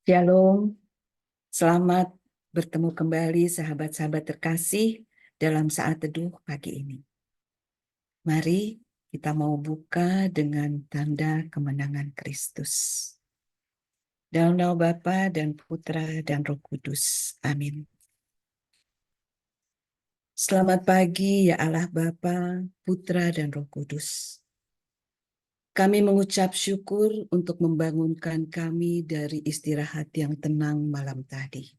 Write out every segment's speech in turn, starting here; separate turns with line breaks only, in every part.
Shalom, selamat bertemu kembali sahabat-sahabat terkasih dalam saat teduh pagi ini. Mari kita mau buka dengan tanda kemenangan Kristus. Dalam nama Bapa dan Putra dan Roh Kudus. Amin. Selamat pagi ya Allah Bapa, Putra dan Roh Kudus. Kami mengucap syukur untuk membangunkan kami dari istirahat yang tenang malam tadi.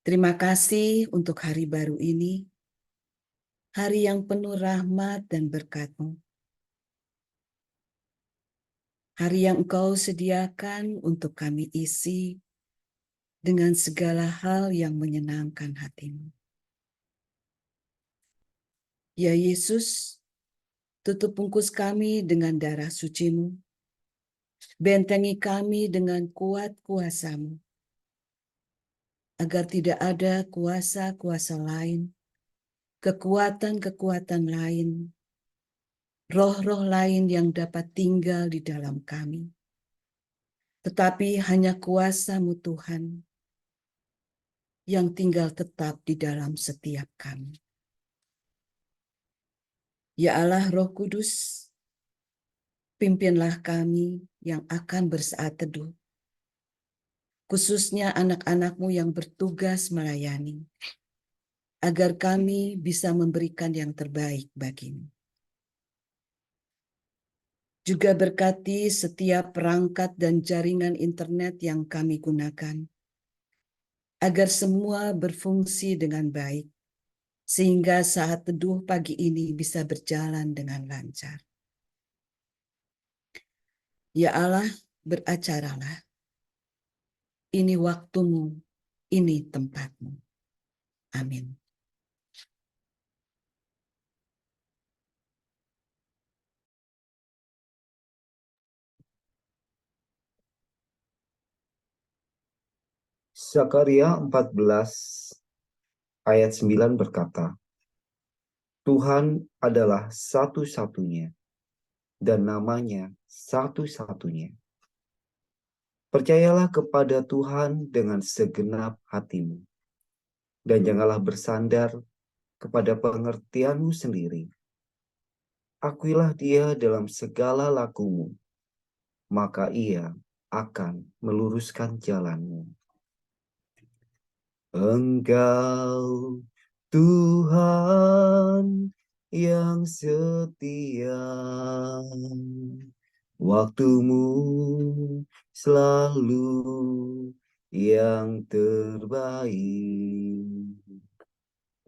Terima kasih untuk hari baru ini, hari yang penuh rahmat dan berkat-Mu. Hari yang Engkau sediakan untuk kami isi dengan segala hal yang menyenangkan hati-Mu. Ya Yesus, tutup bungkus kami dengan darah suci-Mu, bentengi kami dengan kuat kuasa-Mu, agar tidak ada kuasa-kuasa lain, kekuatan-kekuatan lain, roh-roh lain yang dapat tinggal di dalam kami. Tetapi hanya kuasa-Mu Tuhan yang tinggal tetap di dalam setiap kami. Ya Allah Roh Kudus, pimpinlah kami yang akan bersaat teduh, khususnya anak-anak-Mu yang bertugas melayani, agar kami bisa memberikan yang terbaik bagi-Mu. Juga berkati setiap perangkat dan jaringan internet yang kami gunakan, agar semua berfungsi dengan baik, sehingga saat teduh pagi ini bisa berjalan dengan lancar. Ya Allah, beracaralah. Ini waktumu, ini tempatmu. Amin.
Zakaria 14 ayat 9 berkata, Tuhan adalah satu-satunya dan namanya satu-satunya. Percayalah kepada Tuhan dengan segenap hatimu dan janganlah bersandar kepada pengertianmu sendiri. Akuilah Dia dalam segala lakumu, maka Ia akan meluruskan jalanmu. Engkau Tuhan yang setia, waktumu selalu yang terbaik.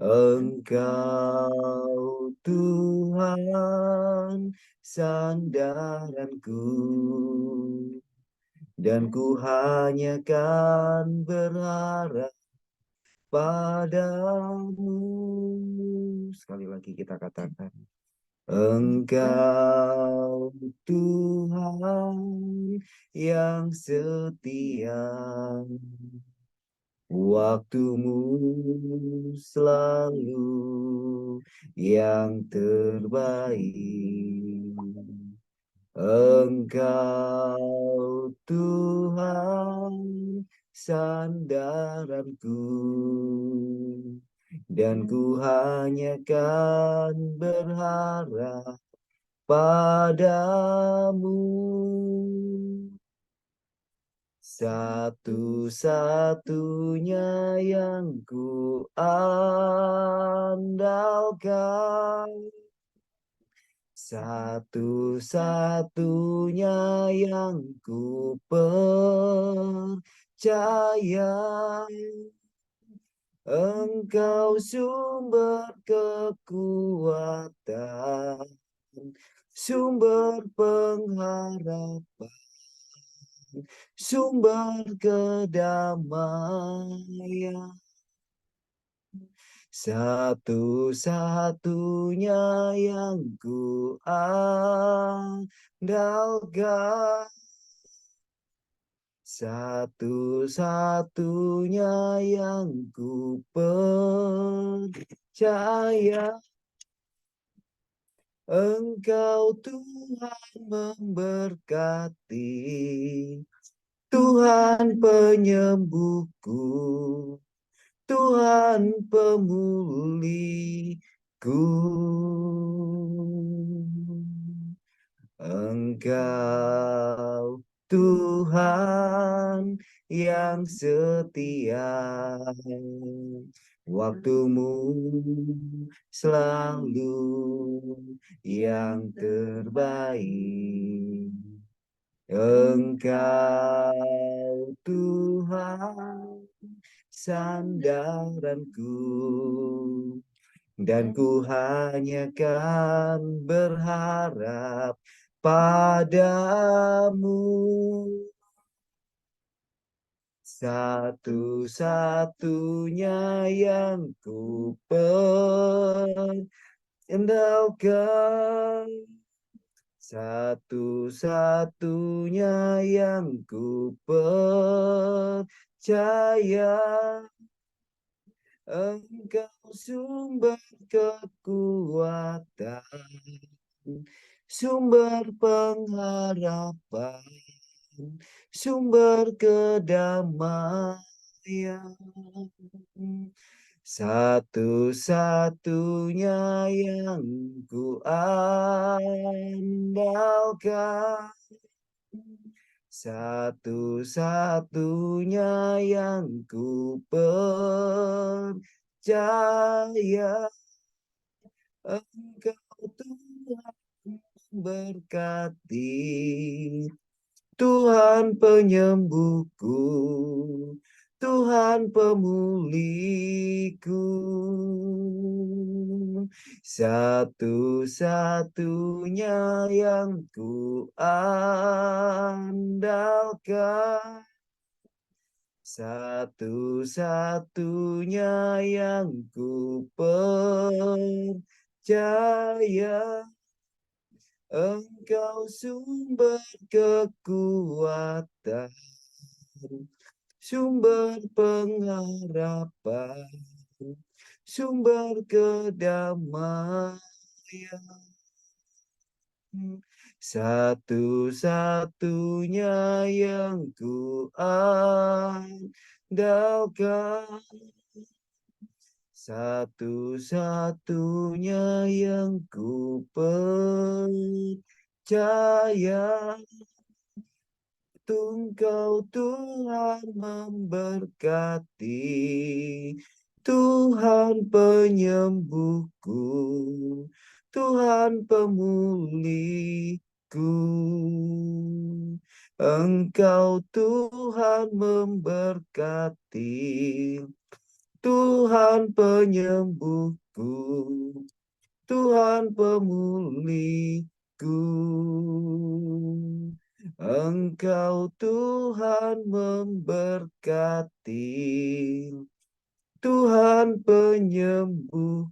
Engkau Tuhan sandaranku, dan ku hanya kan berharap padamu. Sekali lagi kita katakan, Engkau Tuhan yang setia, waktumu selalu yang terbaik. Engkau Tuhan sandaranku, dan ku hanya kan berharap padamu. Satu-satunya yang ku andalkan, satu-satunya yang ku percaya. Engkau sumber kekuatan, sumber pengharapan, sumber kedamaian. Satu-satunya yang ku andalkan, satu-satunya yang ku percaya. Engkau Tuhan memberkati Tuhan penyembuhku, Tuhan pemulihku. Engkau Tuhan yang setia, waktumu selalu yang terbaik. Engkau Tuhan sandaranku, dan ku hanya kan berharap padamu. Satu-satunya yang ku andalkan, satu-satunya yang ku percaya. Engkau sumber kekuatan, sumber pengharapan, sumber kedamaian. Satu-satunya yang ku andalkan, satu-satunya yang ku percaya. Engkau Tuhan berkati, Tuhan penyembuhku, Tuhan pemulihku. Satu-satunya yang ku andalkan, satu-satunya yang ku percaya. Engkau sumber kekuatan, sumber pengharapan, sumber kedamaian. Satu-satunya yang ku andalkan, satu-satunya yang ku percaya. Engkau Tuhan memberkati, Tuhan penyembuhku, Tuhan pemulihku. Engkau Tuhan memberkati, Tuhan penyembuhku, Tuhan pemulihku. Engkau Tuhan memberkati, Tuhan penyembuhku,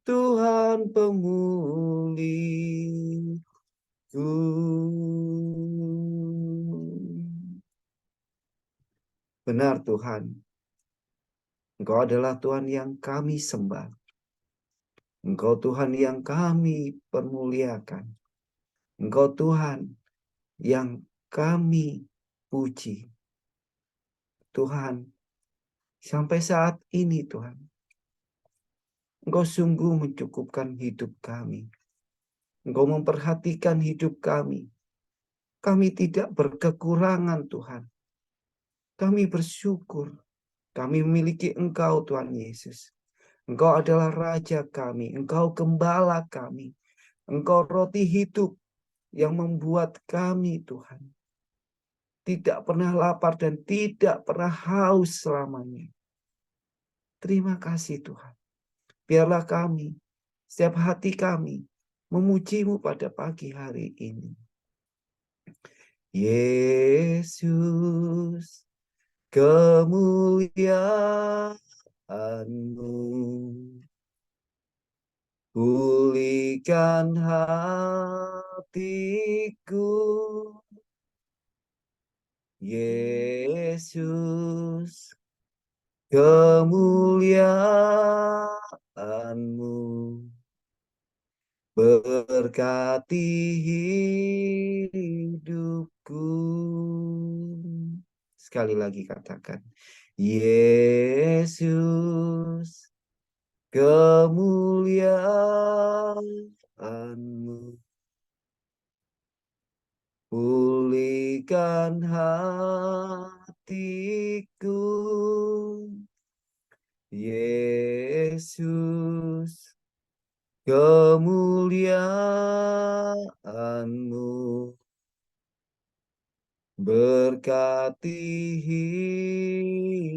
Tuhan pemulihku. Benar Tuhan, Engkau adalah Tuhan yang kami sembah. Engkau Tuhan yang kami permuliakan. Engkau Tuhan yang kami puji. Tuhan, sampai saat ini Tuhan, Engkau sungguh mencukupkan hidup kami. Engkau memperhatikan hidup kami. Kami tidak berkekurangan Tuhan. Kami bersyukur. Kami memiliki Engkau Tuhan Yesus. Engkau adalah Raja kami. Engkau Gembala kami. Engkau roti hidup yang membuat kami Tuhan tidak pernah lapar dan tidak pernah haus selamanya. Terima kasih Tuhan. Biarlah kami, setiap hati kami, memuji-Mu pada pagi hari ini. Yesus, kemuliaan-Mu pulihkan hatiku. Yesus, kemuliaan-Mu berkati hidupku. Sekali lagi katakan, Yesus, kemuliaan-Mu pulihkan hatiku. Yesus, kemuliaan-Mu berkati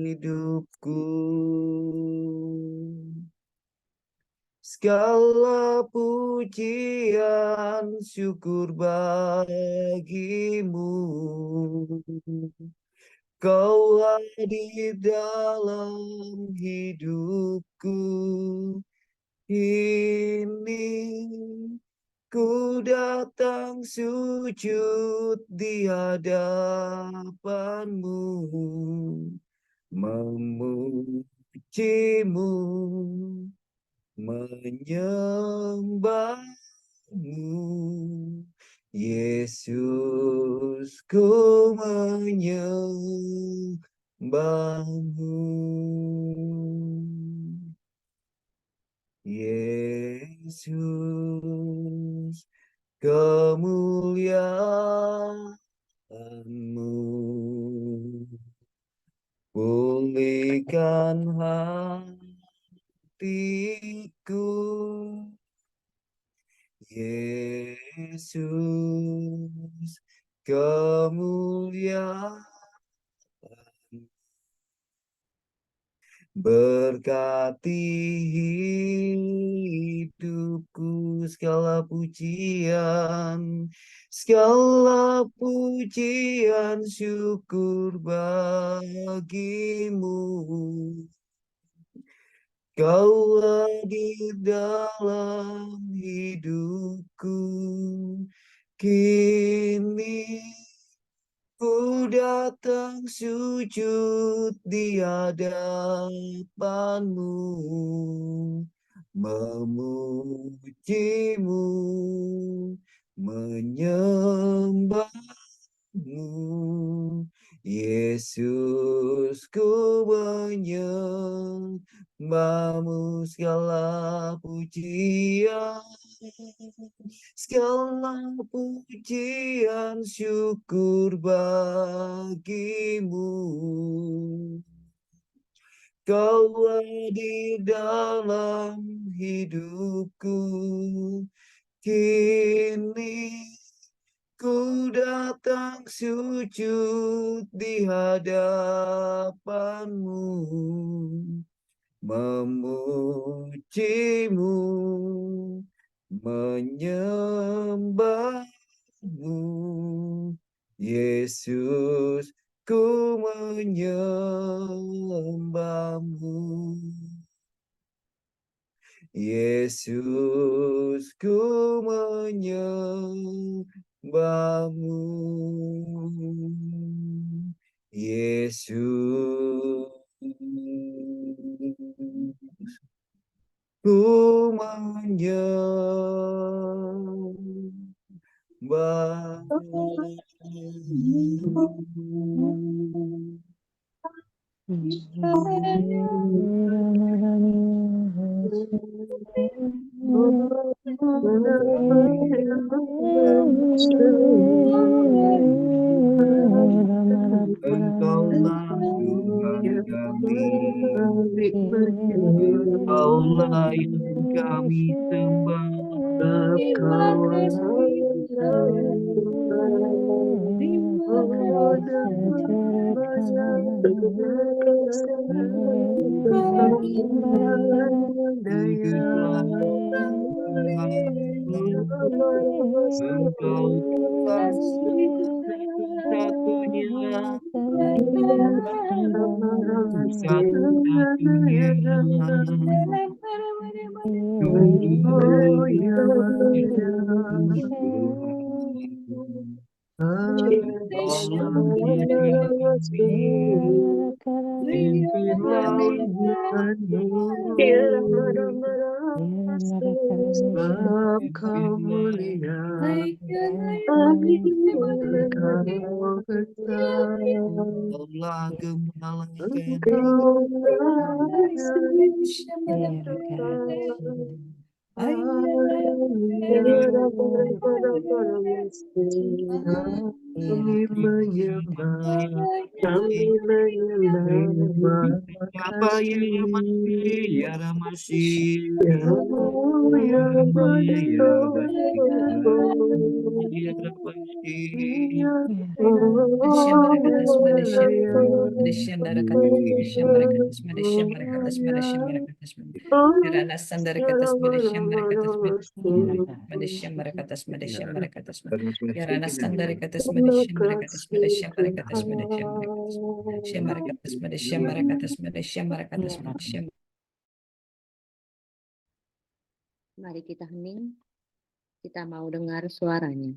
hidupku. Segala pujian syukur bagimu. Kau hadir dalam hidupku ini. Ku datang sujud di hadapan-Mu, memujimu, menyembah-Mu. Yesus, ku menyembah-Mu. Yesus, kemuliaan-Mu pulihkan hatiku. Yesus, kemuliaan berkati hidupku. Segala pujian syukur bagimu. Kau hadir dalam hidupku kini. Ku datang sujud di hadapan-Mu, memujimu, menyembah-Mu. Yesus, ku menyembah-Mu. Segala pujian syukur bagimu. Kau hadir dalam hidupku kini. Ku datang sujud di hadapan-Mu, memujimu, menyembah-Mu. Yesus, ku menyembah-Mu. Yesus, ku menyembah-Mu. Yesus, ku menyembah-Mu. Engkaulah Tuhan kami, Engkaulah yang kami sembah. Engkau Tuhan satu-satunya, satu-satunya. Sebab kau mulia, engkau besar, Engkaulah gembala
Engkau
kami menyembah, kami menyembah
Apa yang masih,
kasih.
ya masih,
Ya
ya
Badago,
ya masih,
Ya
Madesha Madesha
Olaya,
Madesha Madesha Marakatas Madesha Marakatas Madesha Marakatas Kirana Sandara Katas Madesha Marakatas Madesha Marakatas Madesha Marakatas Kirana Sandara Katas Madesha Marakatas Madesha Marakatas Madesha Marakatas Madesha Marakatas Madesha Marakatas Madesha.
Mari kita hening, kita mau dengar suaranya.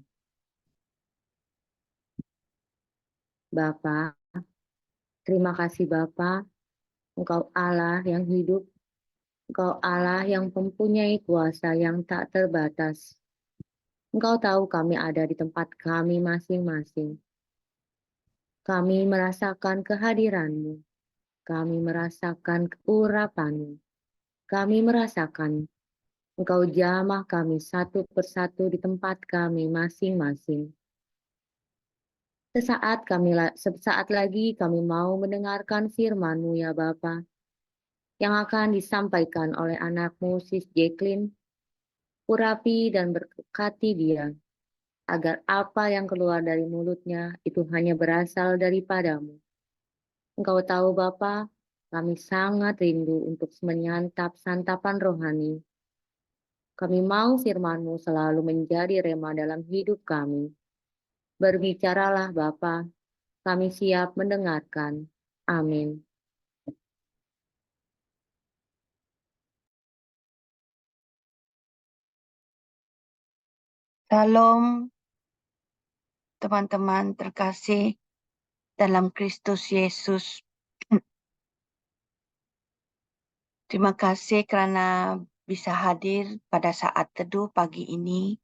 Bapa, terima kasih Bapa, Engkau Allah yang hidup, Engkau Allah yang mempunyai kuasa yang tak terbatas. Engkau tahu kami ada di tempat kami masing-masing. Kami merasakan kehadiran-Mu, kami merasakan keurapan-Mu, kami merasakan Engkau jamah kami satu persatu di tempat kami masing-masing. Sesaat lagi kami mau mendengarkan firman-Mu ya Bapa, yang akan disampaikan oleh anakmu Sis Jacqueline. Urapi dan berkati dia, agar apa yang keluar dari mulutnya itu hanya berasal daripada-Mu. Engkau tahu Bapa, kami sangat rindu untuk menyantap santapan rohani. Kami mau firman-Mu selalu menjadi rema dalam hidup kami. Berbicaralah Bapa, kami siap mendengarkan. Amin.
Shalom, teman-teman terkasih dalam Kristus Yesus. Terima kasih karena bisa hadir pada saat teduh pagi ini.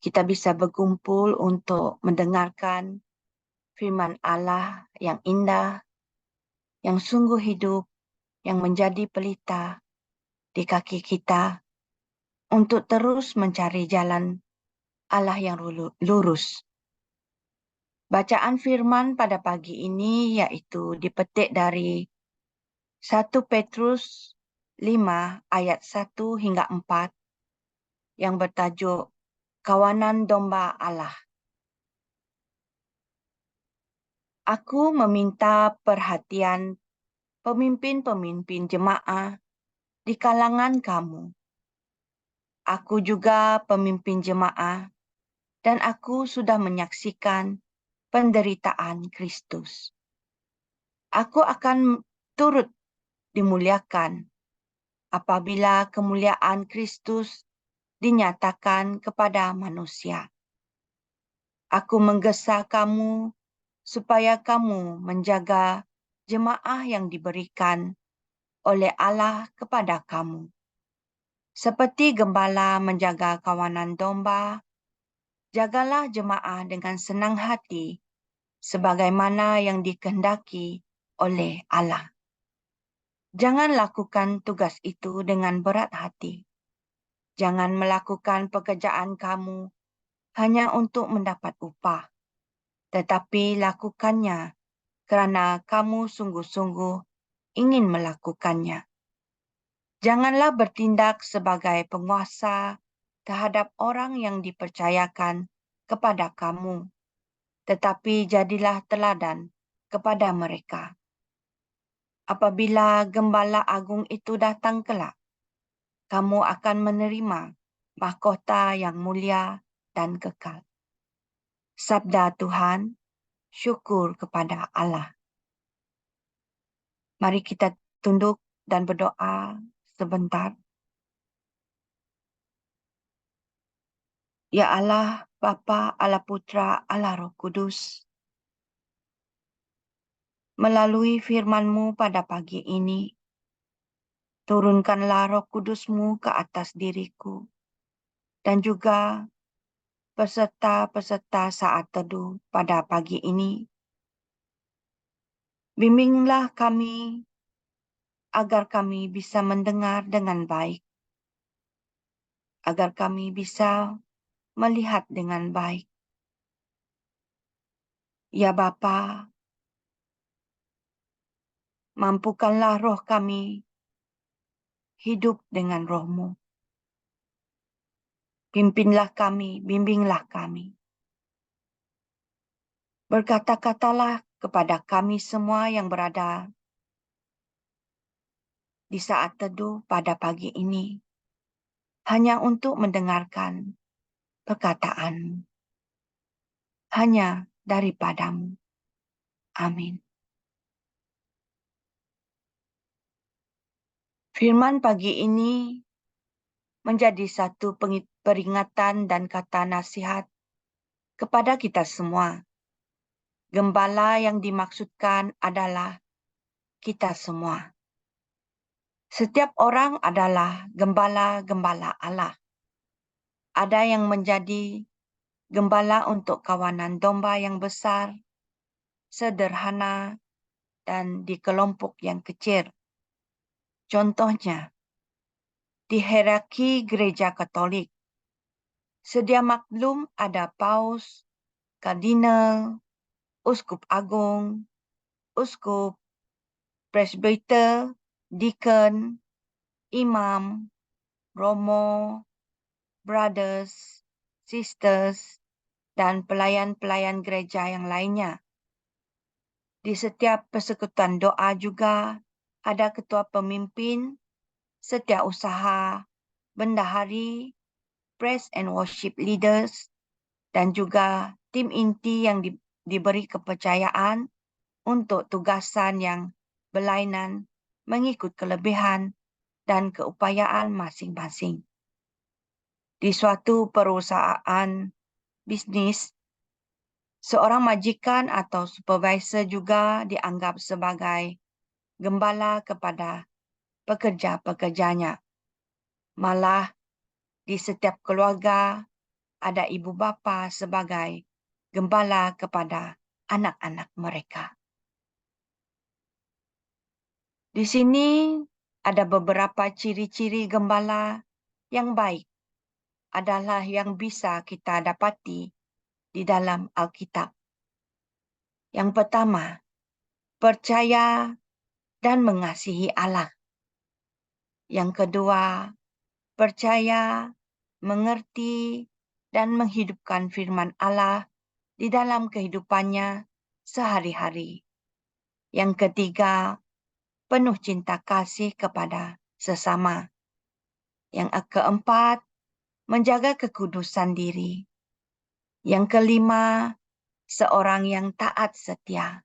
Kita bisa berkumpul untuk mendengarkan firman Allah yang indah, yang sungguh hidup, yang menjadi pelita di kaki kita untuk terus mencari jalan Allah yang lurus. Bacaan firman pada pagi ini yaitu dipetik dari 1 Petrus 5 ayat 1 hingga 4 yang bertajuk Kawanan Domba Allah. Aku meminta perhatian pemimpin-pemimpin jemaah di kalangan kamu. Aku juga pemimpin jemaah dan aku sudah menyaksikan penderitaan Kristus. Aku akan turut dimuliakan apabila kemuliaan Kristus dinyatakan kepada manusia. Aku menggesa kamu supaya kamu menjaga jemaah yang diberikan oleh Allah kepada kamu. Seperti gembala menjaga kawanan domba, jagalah jemaah dengan senang hati, sebagaimana yang dikehendaki oleh Allah. Jangan lakukan tugas itu dengan berat hati. Jangan melakukan pekerjaan kamu hanya untuk mendapat upah, tetapi lakukannya kerana kamu sungguh-sungguh ingin melakukannya. Janganlah bertindak sebagai penguasa terhadap orang yang dipercayakan kepada kamu, tetapi jadilah teladan kepada mereka. Apabila gembala agung itu datang kelak, kamu akan menerima mahkota yang mulia dan kekal. Sabda Tuhan, syukur kepada Allah. Mari kita tunduk dan berdoa sebentar. Ya Allah, Bapa, Allah Putra, Allah Roh Kudus, melalui firman-Mu pada pagi ini, Turunkanlah Roh Kudus-Mu ke atas diriku dan juga peserta-peserta saat teduh pada pagi ini. Bimbinglah kami agar kami bisa mendengar dengan baik, agar kami bisa melihat dengan baik. Ya Bapa, mampukanlah roh kami hidup dengan roh-Mu. Pimpinlah kami, bimbinglah kami. Berkata-katalah kepada kami semua yang berada di saat teduh pada pagi ini, hanya untuk mendengarkan perkataan-Mu, hanya daripada-Mu. Amin. Firman pagi ini menjadi satu peringatan dan kata nasihat kepada kita semua. Gembala yang dimaksudkan adalah kita semua. Setiap orang adalah gembala-gembala Allah. Ada yang menjadi gembala untuk kawanan domba yang besar, sederhana, dan di kelompok yang kecil. Contohnya, di hierarki gereja Katolik, sedia maklum ada paus, kardinal, uskup agung, uskup, presbiter, deacon, imam, romo, brothers, sisters, dan pelayan-pelayan gereja yang lainnya. Di setiap persekutuan doa juga ada ketua pemimpin, setiausaha, bendahari, praise and worship leaders, dan juga tim inti yang diberi kepercayaan untuk tugasan yang berlainan mengikut kelebihan dan keupayaan masing-masing. Di suatu perusahaan bisnis, seorang majikan atau supervisor juga dianggap sebagai gembala kepada pekerja-pekerjanya. Malah di setiap keluarga ada ibu bapa sebagai gembala kepada anak-anak mereka. Di sini ada beberapa ciri-ciri gembala yang baik adalah yang bisa kita dapati di dalam Alkitab. Yang pertama, percaya dan mengasihi Allah. Yang kedua, percaya, mengerti, dan menghidupkan firman Allah di dalam kehidupannya sehari-hari. Yang ketiga, penuh cinta kasih kepada sesama. Yang keempat, menjaga kekudusan diri. Yang kelima, seorang yang taat setia.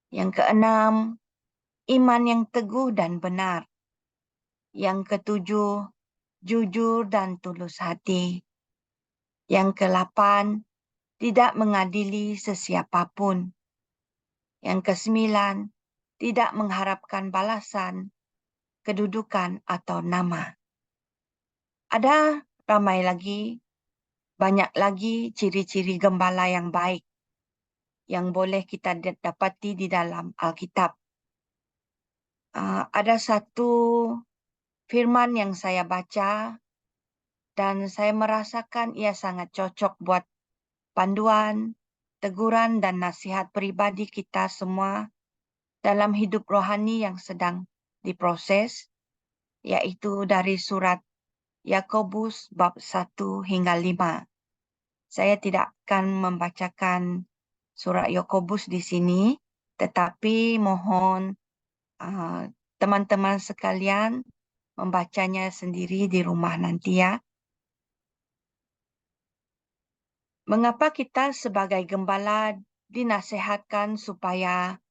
Yang keenam, iman yang teguh dan benar. Yang ketujuh, jujur dan tulus hati. Yang kedelapan, tidak mengadili sesiapapun. Yang kesembilan, tidak mengharapkan balasan, kedudukan atau nama. Ada ramai lagi, banyak lagi ciri-ciri gembala yang baik yang boleh kita dapati di dalam Alkitab. Ada satu firman yang saya baca dan saya merasakan ia sangat cocok buat panduan, teguran, dan nasihat pribadi kita semua dalam hidup rohani yang sedang diproses, yaitu dari surat Yakobus bab 1 hingga 5. Saya tidak akan membacakan surat Yakobus di sini, tetapi mohon teman-teman sekalian membacanya sendiri di rumah nanti ya. Mengapa kita sebagai gembala dinasihatkan supaya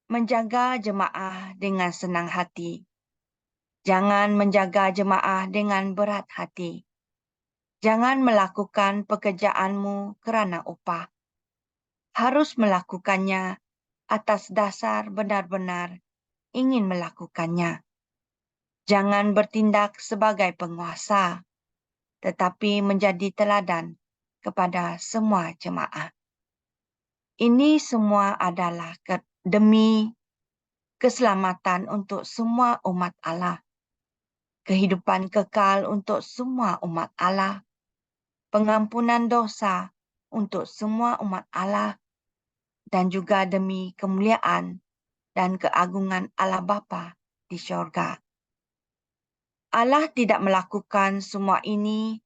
menjaga jemaah dengan senang hati? Jangan menjaga jemaah dengan berat hati. Jangan melakukan pekerjaanmu kerana upah. Harus melakukannya atas dasar benar-benar ingin melakukannya. Jangan bertindak sebagai penguasa, tetapi menjadi teladan kepada semua jemaat. Ini semua adalah demi keselamatan untuk semua umat Allah, kehidupan kekal untuk semua umat Allah, pengampunan dosa untuk semua umat Allah, dan juga demi kemuliaan dan keagungan Allah Bapa di syurga. Allah tidak melakukan semua ini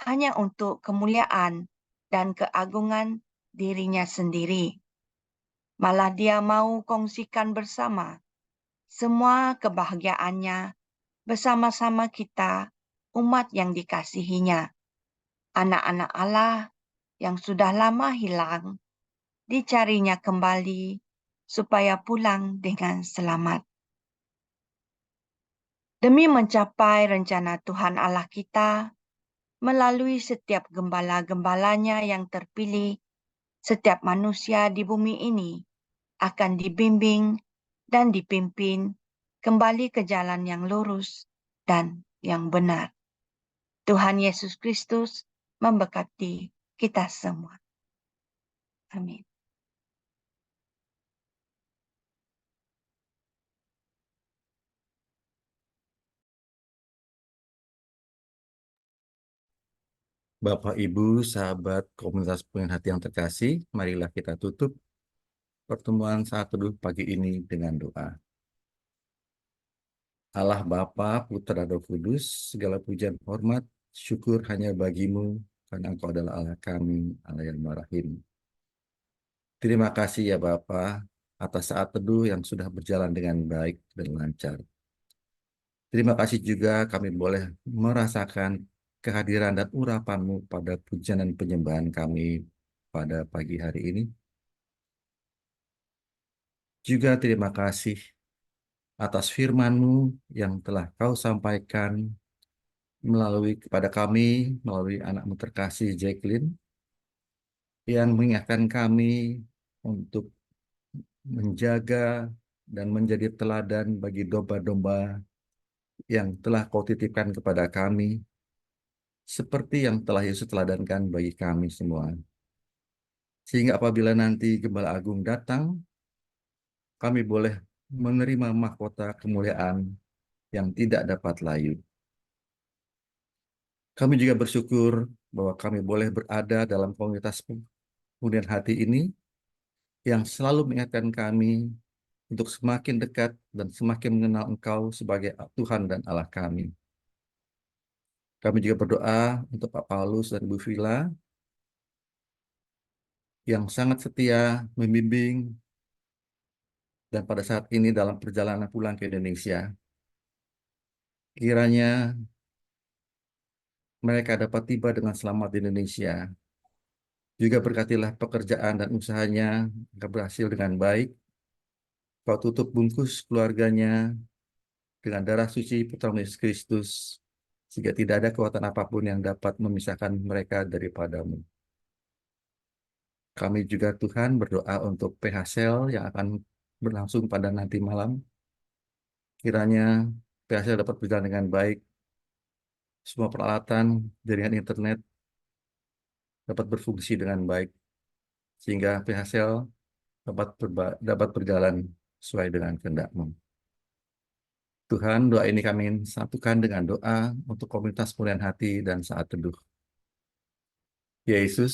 hanya untuk kemuliaan dan keagungan dirinya sendiri. Malah Dia mau kongsikan bersama semua kebahagiaannya bersama-sama kita, umat yang dikasihinya, anak-anak Allah yang sudah lama hilang, dicarinya kembali supaya pulang dengan selamat. Demi mencapai rencana Tuhan Allah kita, melalui setiap gembala-gembalanya yang terpilih, setiap manusia di bumi ini akan dibimbing dan dipimpin kembali ke jalan yang lurus dan yang benar. Tuhan Yesus Kristus memberkati kita semua. Amin.
Bapak, Ibu, sahabat komunitas pengingat hati yang terkasih, marilah kita tutup pertemuan saat teduh pagi ini dengan doa. Allah Bapa, Putra, dan Roh Kudus, segala pujian hormat, syukur hanya bagimu, karena Engkau adalah Allah kami, Allah yang Maha Rahim. Terima kasih ya Bapa, atas saat teduh yang sudah berjalan dengan baik dan lancar. Terima kasih juga kami boleh merasakan kehadiran dan urapan-Mu pada pujian dan penyembahan kami pada pagi hari ini. Juga terima kasih atas firman-Mu yang telah Kau sampaikan melalui kepada kami, melalui anak-Mu terkasih Jacqueline, yang mengingatkan kami untuk menjaga dan menjadi teladan bagi domba-domba yang telah Kau titipkan kepada kami, seperti yang telah Yesus teladankan bagi kami semua. Sehingga apabila nanti Gembala Agung datang, kami boleh menerima mahkota kemuliaan yang tidak dapat layu. Kami juga bersyukur bahwa kami boleh berada dalam komunitas pengingat hati ini yang selalu mengingatkan kami untuk semakin dekat dan semakin mengenal Engkau sebagai Tuhan dan Allah kami. Kami juga berdoa untuk Pak Paulus dan Bu Vila yang sangat setia membimbing dan pada saat ini dalam perjalanan pulang ke Indonesia. Kiranya mereka dapat tiba dengan selamat di Indonesia. Juga berkatilah pekerjaan dan usahanya agar berhasil dengan baik. Kau tutup bungkus keluarganya dengan darah suci Putra Yesus Kristus, sehingga tidak ada kekuatan apapun yang dapat memisahkan mereka daripadamu. Kami juga Tuhan berdoa untuk PHSL yang akan berlangsung pada nanti malam. Kiranya PHSL dapat berjalan dengan baik. Semua peralatan jaringan internet dapat berfungsi dengan baik, sehingga PHSL dapat berjalan sesuai dengan kehendak-Mu. Tuhan, doa ini kami satukan dengan doa untuk komunitas pemulihan hati dan saat teduh. Ya Yesus,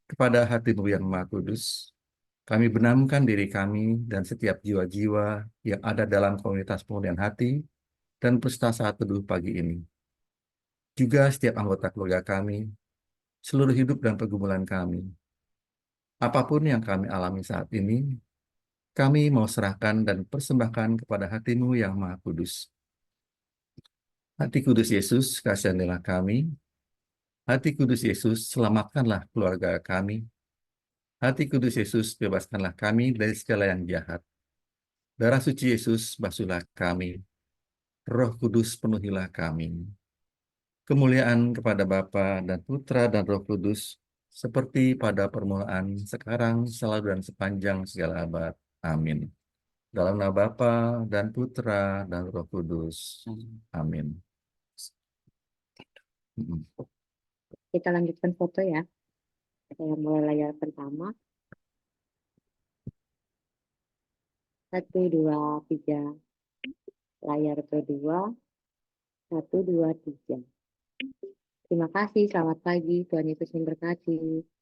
kepada hati-Mu yang Maha Kudus, kami benamkan diri kami dan setiap jiwa-jiwa yang ada dalam komunitas pemulihan hati dan peserta saat teduh pagi ini. Juga setiap anggota keluarga kami, seluruh hidup dan pergumulan kami. Apapun yang kami alami saat ini, kami mau serahkan dan persembahkan kepada hati-Mu yang Maha Kudus. Hati Kudus Yesus, kasihanilah kami. Hati Kudus Yesus, selamatkanlah keluarga kami. Hati Kudus Yesus, bebaskanlah kami dari segala yang jahat. Darah suci Yesus, basuhlah kami. Roh Kudus, penuhilah kami. Kemuliaan kepada Bapa dan Putra dan Roh Kudus, seperti pada permulaan, sekarang, selalu, dan sepanjang segala abad. Amin. Dalam nama Bapa dan Putra dan Roh Kudus. Amin. Mm-mm.
Kita lanjutkan foto ya. Saya mulai layar pertama. 1, 2, 3. Layar kedua. 1, 2, 3. Terima kasih. Selamat pagi. Tuhan Yesus memberkati.